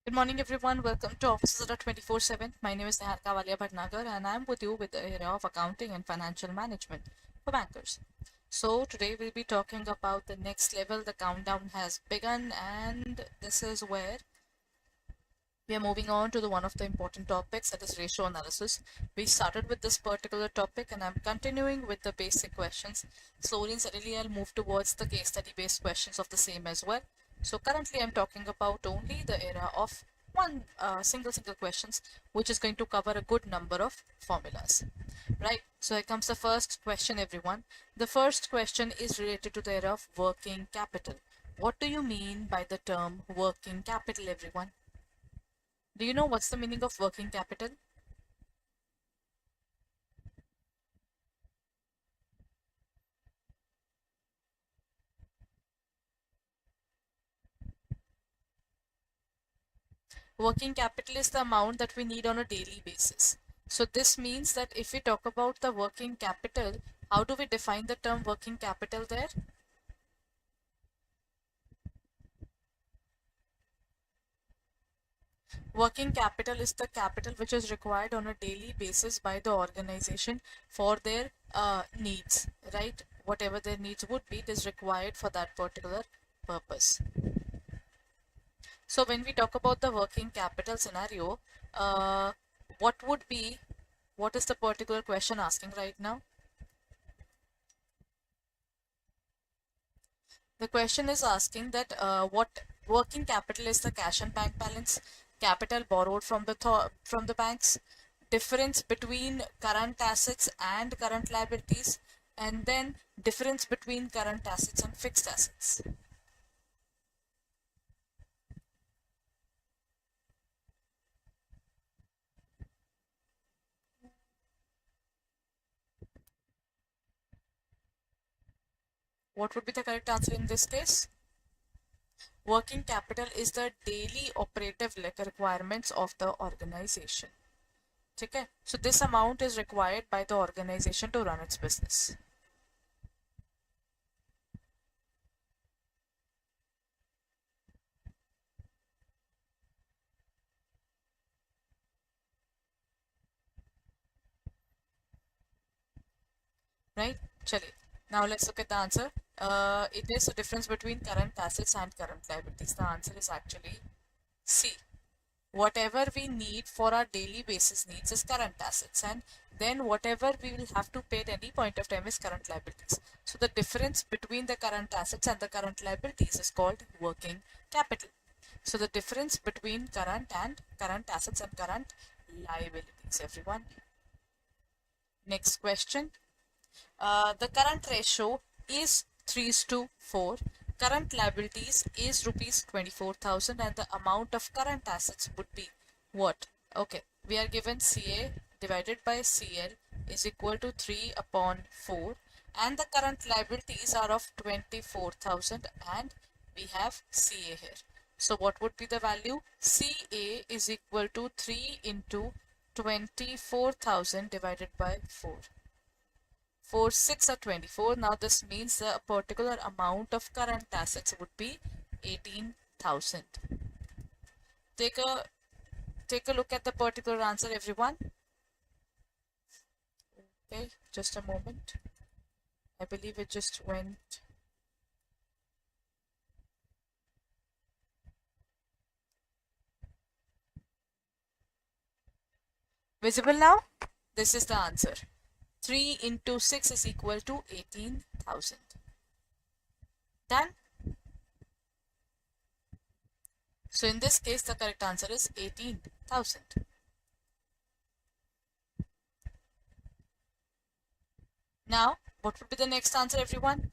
Good morning, everyone. Welcome to Offices Adda 24/7. My name is Niharika Walia Bhatnagar, and I'm with you with the area of accounting and financial management for bankers. So, today we'll be talking about the next level. The countdown has begun, and this is where we are moving on to one of the important topics, that is ratio analysis. We started with this particular topic, and I'm continuing with the basic questions. Slowly and steadily, I'll move towards the case study based questions of the same as well. So currently, I'm talking about only the era of one single questions, which is going to cover a good number of formulas. Right. So here comes the first question, everyone. The first question is related to the era of working capital. What do you mean by the term working capital, everyone? Do you know what's the meaning of working capital? Working capital is the amount that we need on a daily basis. So this means that if we talk about the working capital, how do we define the term working capital there? Working capital is the capital which is required on a daily basis by the organization for their needs, right? Whatever their needs would be, it is required for that particular purpose. So when we talk about the working capital scenario, uh, what would be, what is the particular question asking right now? The question is asking that what working capital is the cash and bank balance, capital borrowed from the banks, difference between current assets and current liabilities, and then difference between current assets and fixed assets. What would be the correct answer in this case? Working capital is the daily operative requirements of the organization. Okay, so this amount is required by the organization to run its business. Right? Chale. Now let's look at the answer. It is a difference between current assets and current liabilities. The answer is actually C. Whatever we need for our daily basis needs is current assets, and then whatever we will have to pay at any point of time is current liabilities. So the difference between the current assets and the current liabilities is called working capital. So the difference between current assets and current liabilities, everyone. Next question. The current ratio is 3:4. Current liabilities is rupees 24,000 and the amount of current assets would be what? Okay, we are given CA divided by CL is equal to 3 upon 4 and the current liabilities are of 24,000 and we have CA here. So what would be the value? CA is equal to 3 into 24,000 divided by 4. 4 6 are 24. Now this means the particular amount of current assets would be 18,000. Take a look at the particular answer, everyone. Okay, just a moment. I believe it just went. Visible now? This is the answer. 3 into 6 is equal to 18,000. Done? So in this case, the correct answer is 18,000. Now, what would be the next answer, everyone?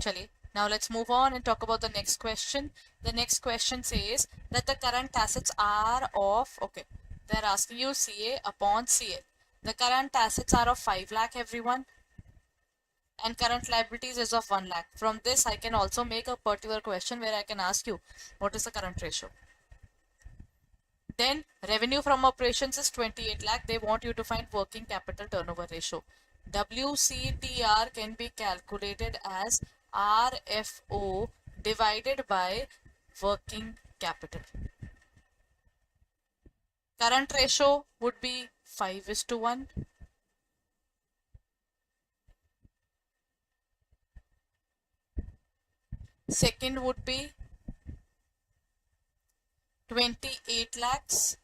Chali. Now let's move on and talk about the next question. The next question says that the current assets are of, okay, they're asking you CA upon CL. The current assets are of 5 lakh, everyone, and current liabilities is of 1 lakh. From this, I can also make a particular question where I can ask you, what is the current ratio? Then revenue from operations is 28 lakh. They want you to find working capital turnover ratio. WCTR can be calculated as RFO divided by working capital. Current ratio would be 5:1. Second would be 28 lakhs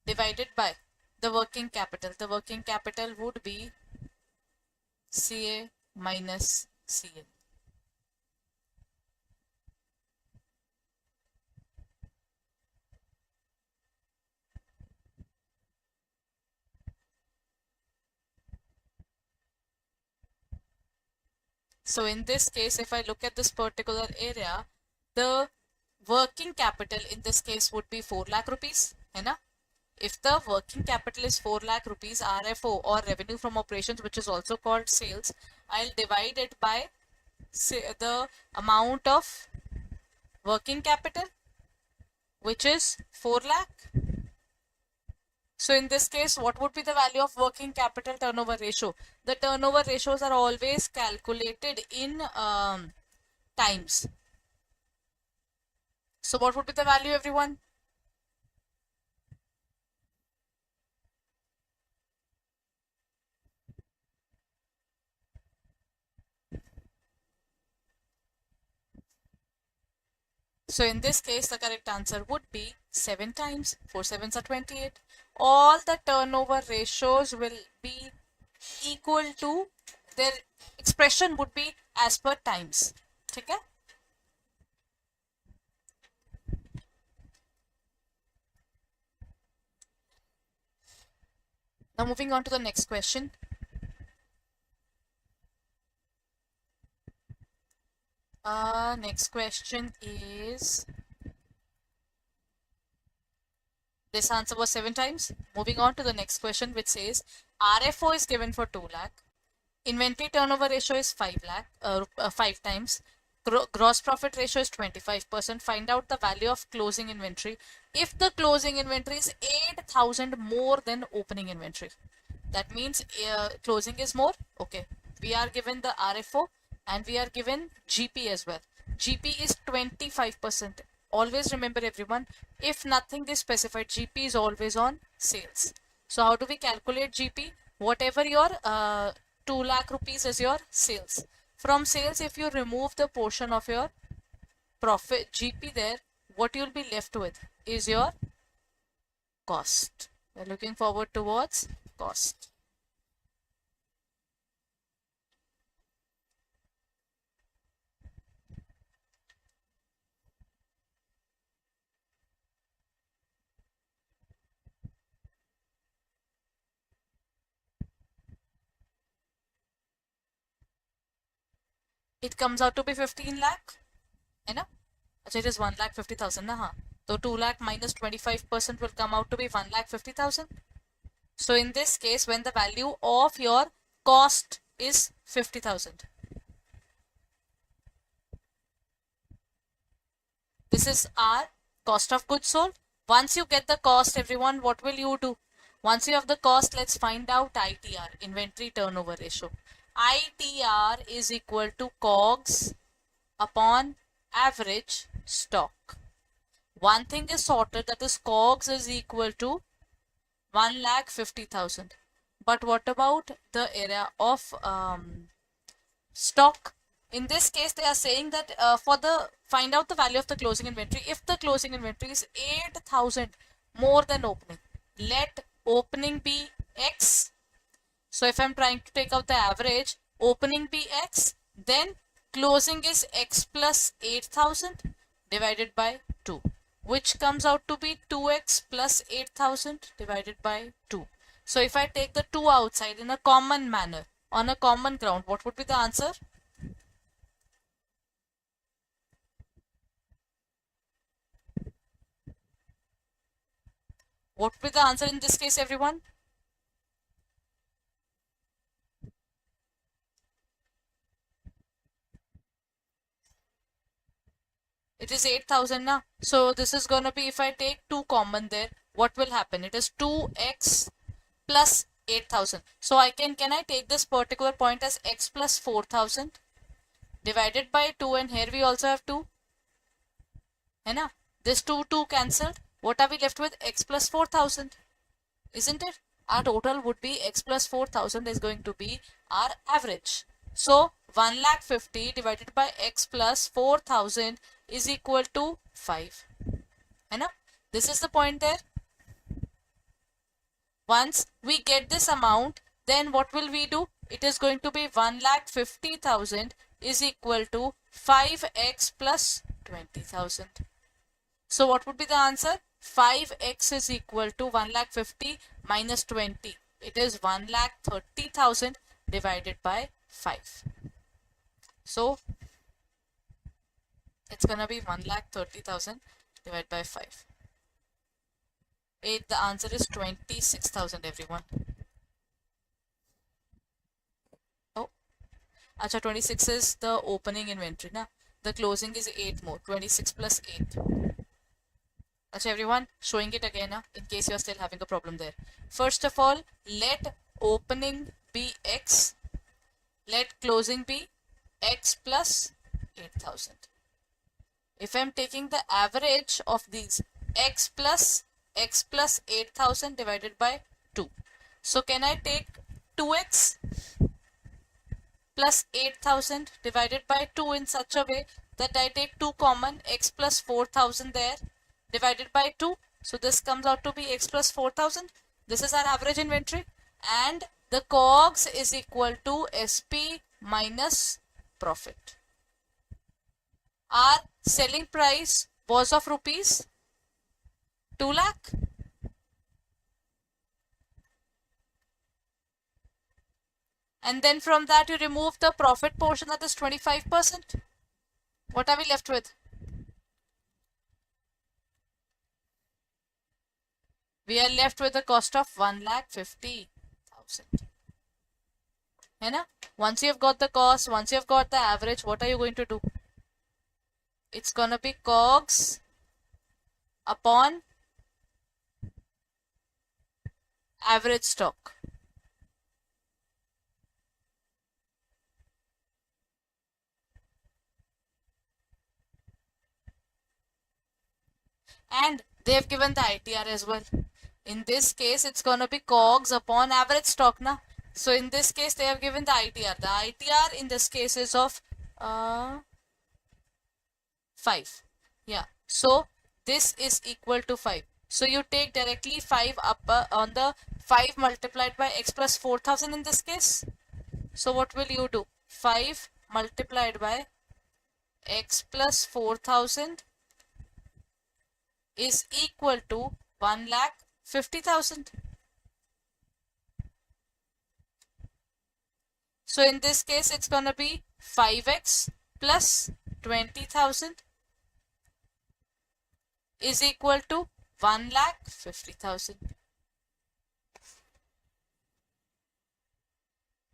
divided by the working capital. The working capital would be CA minus CL. So in this case, if I look at this particular area, the working capital in this case would be 4 lakh rupees. है ना? If the working capital is 4 lakh rupees, RFO or revenue from operations, which is also called sales, I'll divide it by the amount of working capital, which is 4 lakh. So in this case, what would be the value of working capital turnover ratio? The turnover ratios are always calculated in times. So what would be the value, everyone? So in this case, the correct answer would be 7 times. 4 sevens are 28. All the turnover ratios will be equal to, their expression would be as per times. Okay? Now moving on to the next question. Next question is, this answer was 7 times. Moving on to the next question, which says RFO is given for 2 lakh. Inventory turnover ratio is 5 lakh, 5 times. Gross profit ratio is 25%. Find out the value of closing inventory if the closing inventory is 8,000 more than opening inventory. That means closing is more. Okay. We are given the RFO and we are given GP as well. GP is 25%. Always remember, everyone, if nothing is specified, GP is always on sales. So how do we calculate GP? Whatever your 2 lakh rupees is your sales. From sales, if you remove the portion of your profit GP there, what you'll be left with is your cost. We're looking forward towards cost. It comes out to be 15 lakh. है ना? अच्छा, it is 1,50,000 ना? हाँ. So 2 lakh minus 25% will come out to be 1,50,000. So in this case, when the value of your cost is 50,000, this is our cost of goods sold. Once you get the cost, everyone, what will you do? Once you have the cost, let's find out ITR, inventory turnover ratio. ITR is equal to COGS upon average stock. One thing is sorted, that is COGS is equal to 1,50,000. But what about the area of stock? In this case, they are saying that for the find out the value of the closing inventory. If the closing inventory is 8,000 more than opening, let opening be X. So if I'm trying to take out the average, opening be X, then closing is X plus 8,000 divided by 2, which comes out to be 2X plus 8,000 divided by 2. So if I take the 2 outside in a common manner, on a common ground, what would be the answer? What would be the answer in this case, everyone? It is 8,000 now. So this is going to be, if I take 2 common there, what will happen? It is 2x plus 8,000. So can I take this particular point as x plus 4,000 divided by 2, and here we also have 2. है ना? This 2 cancelled. What are we left with? X plus 4,000. Isn't it? Our total would be x plus 4,000 is going to be our average. So 1,50,000 divided by x plus 4,000 is equal to 5. है ना? This is the point there. Once we get this amount, then what will we do? It is going to be 1,50,000 is equal to 5x plus 20,000. So what would be the answer? 5x is equal to 1,50,000 minus 20. It is 1,30,000 divided by 5. So it's gonna be 1,30,000 divided by 5. The answer is 26,000, everyone. Oh, acha, 26 is the opening inventory, na? The closing is 8 more. 26 plus 8. Acha, everyone, showing it again, in case you are still having a problem there. First of all, let opening be x. Let closing be x plus 8,000. If I am taking the average of these, x plus 8,000 divided by 2. So can I take 2x plus 8,000 divided by 2 in such a way that I take 2 common, x plus 4,000 there divided by 2. So this comes out to be x plus 4,000. This is our average inventory, and the COGS is equal to SP minus profit. Our selling price was of rupees 2 lakh. And then from that you remove the profit portion, that is 25%. What are we left with? We are left with a cost of 1,50,000. है ना? Once you have got the cost, once you have got the average, what are you going to do? It's gonna be COGS upon average stock. And they have given the ITR as well. In this case, it's gonna be COGS upon average stock, na? So in this case, they have given the ITR. The ITR in this case is of 5. Yeah. So this is equal to 5. So you take directly 5 up on the 5 multiplied by x plus 4,000 in this case. So what will you do? 5 multiplied by x plus 4,000 is equal to 1,50,000. So in this case, it's gonna be 5x plus 20,000 is equal to 1,50,000.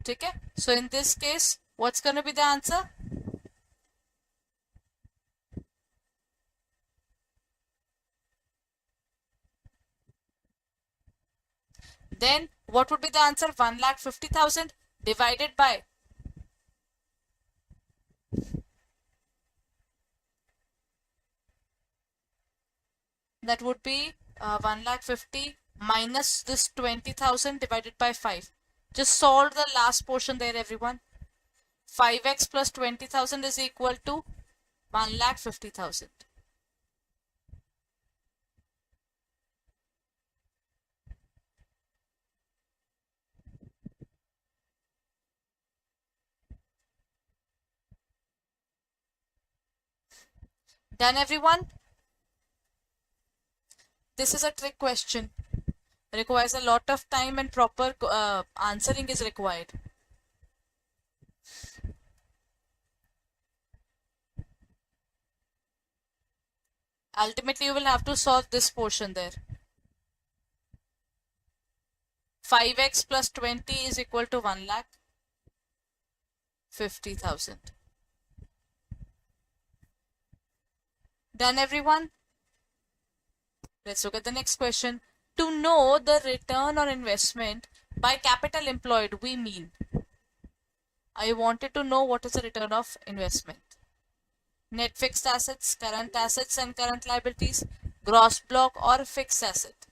Okay? So in this case, what's gonna be the answer? Then what would be the answer? 1,50,000 divided by that would be 1,50,000 minus this 20,000 divided by 5. Just solve the last portion there, everyone. 5x plus 20,000 is equal to 1,50,000. Done, everyone? This is a trick question. Requires a lot of time and proper answering is required. Ultimately, you will have to solve this portion there. 5x plus 20 is equal to 1,50,000. Done, everyone? Let's look at the next question. To know the return on investment by capital employed, we mean. I wanted to know what is the return of investment. Net fixed assets, and current liabilities, gross block or fixed asset.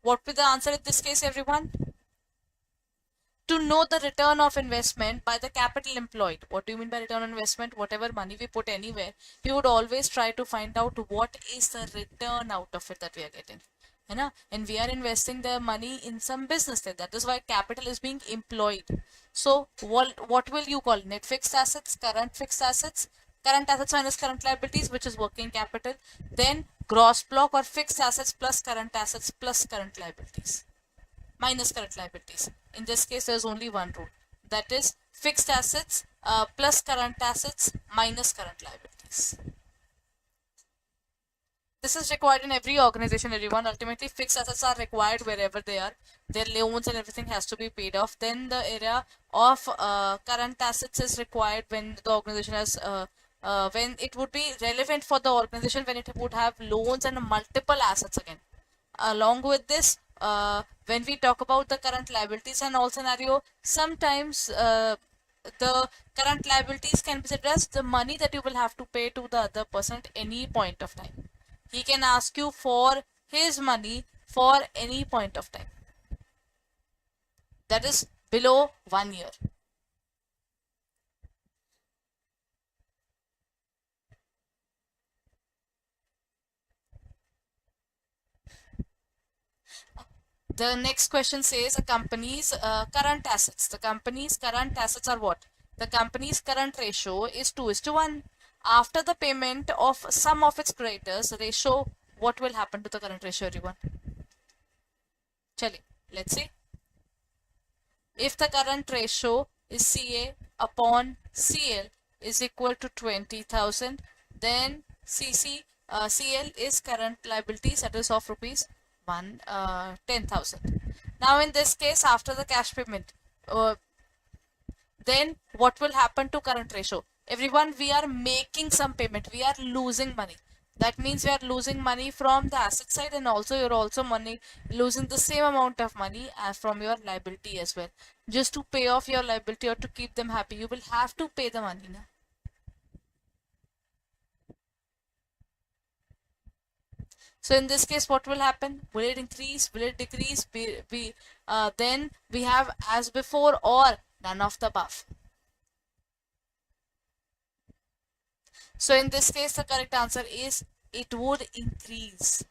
What will the answer in this case, everyone? To know the return of investment by the capital employed. What do you mean by return on investment? Whatever money we put anywhere, we would always try to find out what is the return out of it that we are getting. And we are investing the money in some business there. That is why capital is being employed. So what will you call net fixed assets, current fixed assets, current assets minus current liabilities, which is working capital, then gross block or fixed assets plus current assets plus current liabilities minus current liabilities. In this case, there's only one rule. That is fixed assets plus current assets minus current liabilities. This is required in every organization, everyone. Ultimately, fixed assets are required wherever they are. Their loans and everything has to be paid off. Then the area of current assets is required when the organization has when it would be relevant for the organization when it would have loans and multiple assets again. Along with this, when we talk about the current liabilities and all scenario, sometimes the current liabilities can be said as the money that you will have to pay to the other person at any point of time. He can ask you for his money for any point of time. That is below 1 year. The next question says a company's current assets. The company's current assets are what? The company's current ratio is 2:1. After the payment of some of its creditors, ratio, what will happen to the current ratio, everyone? Chale, let's see. If the current ratio is CA upon CL is equal to 20,000, then CL is current liabilities, that is of rupees 10,000. Now in this case, after the cash payment, then what will happen to current ratio? Everyone, we are making some payment, we are losing money. That means we are losing money from the asset side, and also you're also losing the same amount of money as from your liability as well. Just to pay off your liability or to keep them happy, you will have to pay the money now. So in this case, what will happen? Will it increase? Will it decrease? Then we have as before or none of the above. So in this case, the correct answer is it would increase.